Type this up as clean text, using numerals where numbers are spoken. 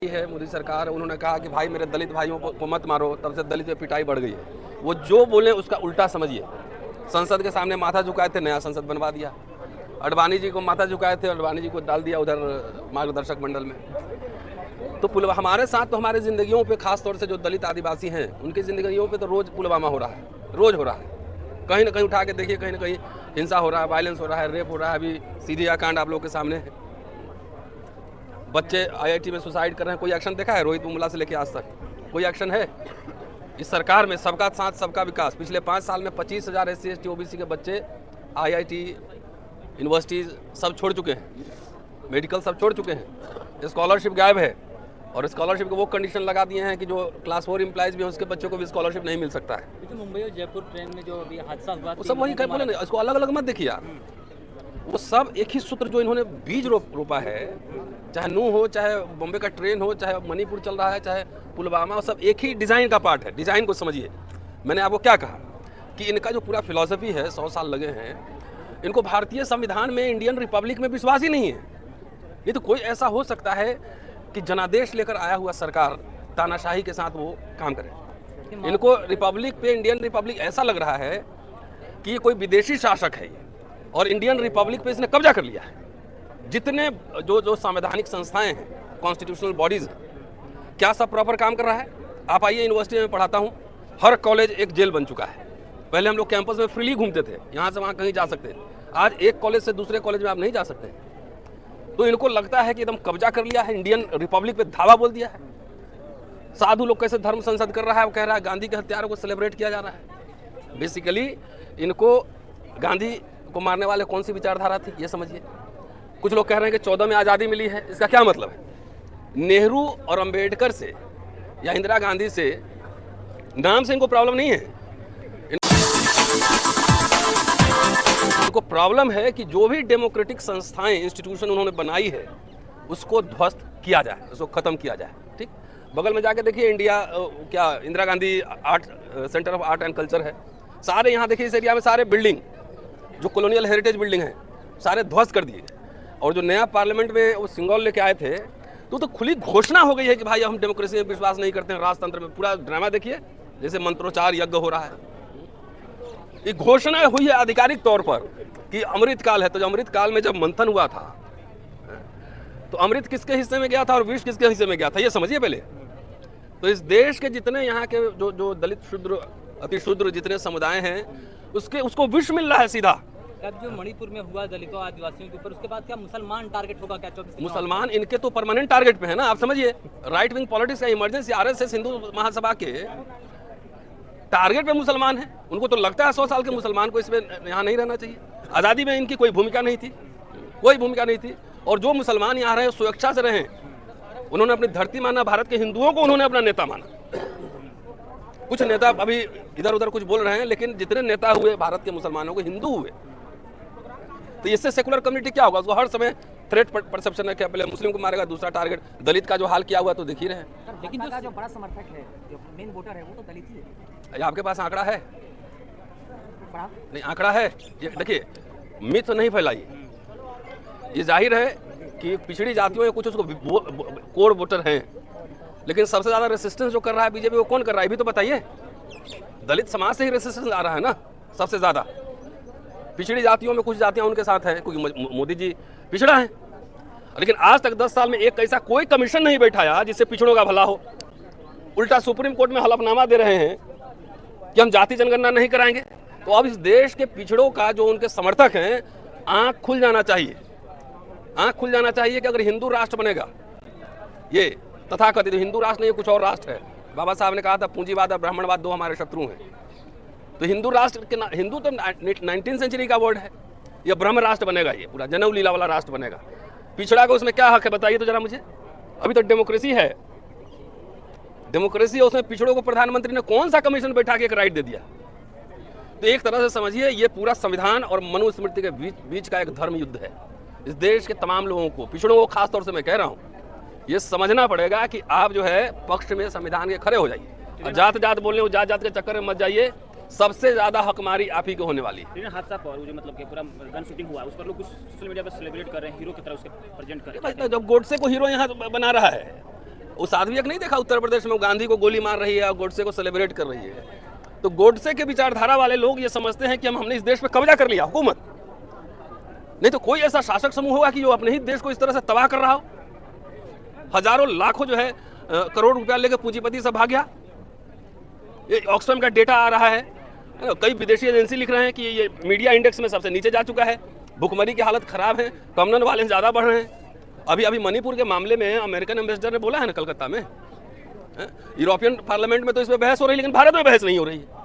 है मोदी सरकार, उन्होंने कहा कि भाई मेरे दलित भाइयों को मत मारो, तब से दलित पे पिटाई बढ़ गई है। वो जो बोले उसका उल्टा समझिए। संसद के सामने माथा झुकाए थे, नया संसद बनवा दिया। अडवाणी जी को माथा झुकाए थे, अडवाणी जी को डाल दिया उधर मार्गदर्शक मंडल में। तो हमारे साथ तो हमारे ज़िंदगियों पे, खास तौर से जो दलित आदिवासी हैं उनकी ज़िंदगियों पे तो रोज़ पुलवामा हो रहा है, रोज़ हो रहा है। कहीं ना कहीं उठा के देखिए, कहीं ना कहीं हिंसा हो रहा है, वायलेंस हो रहा है, रेप हो रहा है। अभी सीरिया कांड आप लोगों के सामने है। बच्चे आईआईटी में सुसाइड कर रहे हैं, कोई एक्शन देखा है? रोहित मुमला से लेके आज तक कोई एक्शन है? इस सरकार में सबका साथ सबका विकास, पिछले 5 साल में 25,000 SC ST OBC के बच्चे आईआईटी यूनिवर्सिटी सब छोड़ चुके हैं, मेडिकल सब छोड़ चुके हैं। स्कॉलरशिप गायब है, और स्कॉलरशिप के वो कंडीशन लगा दिए हैं कि जो क्लास 4 एम्प्लॉयज़ भी हैं उसके बच्चों को भी स्कॉलरशिप नहीं मिल सकता है। तो मुंबई और जयपुर ट्रेन में जो अभी हादसा हुआ, वो सब वही कह बोले ना, इसको अलग अलग मत देखिए यार। वो सब एक ही सूत्र जो इन्होंने बीज रोपा है, चाहे नूह हो, चाहे बॉम्बे का ट्रेन हो, चाहे मणिपुर चल रहा है, चाहे पुलवामा, सब एक ही डिज़ाइन का पार्ट है। डिज़ाइन को समझिए। मैंने आपको क्या कहा कि इनका जो पूरा फिलॉसफी है, 100 साल लगे हैं इनको, भारतीय संविधान में, इंडियन रिपब्लिक में विश्वास ही नहीं है। ये तो कोई ऐसा हो सकता है कि जनादेश लेकर आया हुआ सरकार तानाशाही के साथ वो काम करे। इनको रिपब्लिक पे, इंडियन रिपब्लिक ऐसा लग रहा है कि ये कोई विदेशी शासक है ये, और इंडियन रिपब्लिक पे इसने कब्जा कर लिया है। जितने जो संवैधानिक संस्थाएं हैं, कॉन्स्टिट्यूशनल बॉडीज़ हैं, क्या सब प्रॉपर काम कर रहा है? आप आइए, यूनिवर्सिटी में पढ़ाता हूँ, हर कॉलेज एक जेल बन चुका है। पहले हम लोग कैंपस में फ्रीली घूमते थे, यहाँ से वहाँ कहीं जा सकते थे। आज एक कॉलेज से दूसरे कॉलेज में आप नहीं जा सकते। तो इनको लगता है कि एकदम कब्जा कर लिया है, इंडियन रिपब्लिक पे धावा बोल दिया है। साधु लोग कैसे धर्म संसद कर रहा है, वो कह रहा है गांधी के हत्यारों को सेलिब्रेट किया जा रहा है। बेसिकली इनको गांधी को मारने वाले कौन सी विचारधारा थी, ये समझिए। कुछ लोग कह रहे हैं कि 14 में आज़ादी मिली है, इसका क्या मतलब है? नेहरू और अंबेडकर से या इंदिरा गांधी से नाम से इनको प्रॉब्लम नहीं है। इनको प्रॉब्लम है कि जो भी डेमोक्रेटिक संस्थाएं, इंस्टीट्यूशन उन्होंने बनाई है उसको ध्वस्त किया जाए, उसको खत्म किया जाए। ठीक, बगल में जाके देखिए, इंडिया क्या Indira Gandhi art centre of art and culture है। सारे यहाँ देखिए, इस एरिया में सारे बिल्डिंग जो कॉलोनियल हेरिटेज बिल्डिंग है सारे ध्वस्त कर दिए। और जो नया पार्लियामेंट में वो सिंगल लेके आए थे, तो खुली घोषणा हो गई है कि भाई हम डेमोक्रेसी में विश्वास नहीं करते हैं, राजतंत्र में। पूरा ड्रामा देखिए, जैसे मंत्रोच्चार यज्ञ हो रहा है। ये घोषणा हुई है आधिकारिक तौर पर कि अमृत काल है। तो अमृत काल में जब मंथन हुआ था, तो अमृत किसके हिस्से में गया था और विष किसके हिस्से में गया था, ये समझिए पहले। तो इस देश के जितने यहाँ के जो दलित, शुद्र, अति शुद्र जितने समुदाय हैं, उसको विष मिल रहा है सीधा। अब जो मणिपुर में हुआ दलितों आदिवासियों के ऊपर, उसके बाद क्या मुसलमान टारगेट होगा क्या? 24 मुसलमान इनके तो परमानेंट टारगेट पे है ना, आप समझिए। राइट विंग पॉलिटिक्स का इमरजेंसी, RSS हिंदू महासभा के टारगेट पे मुसलमान है। उनको तो लगता है 100 साल के मुसलमान को इसमें यहाँ नहीं रहना चाहिए। आज़ादी में इनकी कोई भूमिका नहीं थी, कोई भूमिका नहीं थी। और जो मुसलमान यहाँ रहे स्वेच्छा से रहे, उन्होंने अपनी धरती माना, भारत के हिंदुओं को उन्होंने अपना नेता माना। कुछ नेता अभी इधर उधर कुछ बोल रहे हैं, लेकिन जितने नेता हुए भारत के मुसलमानों को हिंदू हुए। तो इससे सेकुलर कम्युनिटी क्या होगा? उसको हर समय थ्रेट परसेप्शन है कि पहले मुस्लिम को मारेगा, दूसरा टारगेट दलित का जो हाल किया हुआ तो देख ही रहे हैं। लेकिन जो बड़ा समर्थक है, जो मेन वोटर है, वो तो दलित ही है। आपके पास आंकड़ा है? नहीं, आंकड़ा है। ये देखिए, मिथ नहीं फैलाइए। ये जाहिर है कि पिछड़ी जातियों में कुछ उसको कोर वोटर हैं, लेकिन सबसे ज़्यादा रेसिस्टेंस जो कर रहा है बीजेपी, वो कौन कर रहा है? भी तो बताइए। दलित समाज से ही रेसिस्टेंस आ रहा है ना सबसे ज़्यादा। पिछड़ी जातियों में कुछ जातियां उनके साथ हैं, क्योंकि मोदी जी पिछड़ा है। लेकिन आज तक 10 साल में एक ऐसा कोई कमीशन नहीं बैठाया जिससे पिछड़ों का भला हो। उल्टा सुप्रीम कोर्ट में हलफनामा दे रहे हैं कि हम जाति जनगणना नहीं कराएंगे। तो अब इस देश के पिछड़ों का, जो उनके समर्थक हैं, आंख खुल जाना चाहिए। आंख खुल जाना चाहिए कि अगर हिंदू राष्ट्र बनेगा, ये तथाकथित हिंदू राष्ट्र नहीं, कुछ और राष्ट्र है। बाबा साहब ने कहा था पूंजीवाद और ब्राह्मणवाद 2 हमारे शत्रु हैं। तो हिंदू राष्ट्र के हिंदू तो 19वीं सेंचुरी का वर्ड है। ये ब्रह्म राष्ट्र बनेगा, ये पूरा जनऊ लीला वाला राष्ट्र बनेगा। पिछड़ा का उसमें क्या हक है बताइए तो जरा मुझे। अभी तो डेमोक्रेसी है, डेमोक्रेसी है, उसमें पिछड़ों को प्रधानमंत्री ने कौन सा कमीशन बैठा के एक राइट दे दिया? तो एक तरह से समझिए, ये पूरा संविधान और मनुस्मृति के बीच का एक धर्म युद्ध है। इस देश के तमाम लोगों को, पिछड़ों को खास तौर से मैं कह रहा हूँ, ये समझना पड़ेगा कि आप जो है पक्ष में संविधान के खड़े हो जाइए। और जात जात बोलने, जात जात के चक्कर में मत जाइए। सबसे ज्यादा हकमारी आप ही को होने वाली है। हादसा पर जो मतलब कि पूरा गन शूटिंग हुआ, उस पर लोग कुछ सोशल मीडिया पर सेलिब्रेट कर रहे हैं, हीरो की तरह उसके प्रेजेंट कर रहे हैं। जब गोडसे को हीरो यहाँ बना रहा है, उस आदमी एक नहीं देखा उत्तर प्रदेश में गांधी को गोली मार रही है और गोडसे को सेलिब्रेट कर रही है। तो गोडसे के विचारधारा वाले लोग ये समझते हैं कि हमने इस देश पे कब्जा कर लिया, हुकूमत। नहीं तो कोई ऐसा शासक समूह होगा कि जो अपने ही देश को इस तरह से तबाह कर रहा हो। हजारों लाखों जो है करोड़ रुपया लेकर पूंजीपति से भाग गया। ये ऑक्सफैम का डेटा आ रहा है, कई विदेशी एजेंसी लिख रहे हैं कि ये मीडिया इंडेक्स में सबसे नीचे जा चुका है, भुखमरी की हालत खराब है, कॉमन वाले ज़्यादा बढ़ रहे हैं। अभी मणिपुर के मामले में अमेरिकन एम्बेसडर ने बोला है ना कलकत्ता में, यूरोपियन पार्लियामेंट में तो इस पर बहस हो रही है, लेकिन भारत में बहस नहीं हो रही है।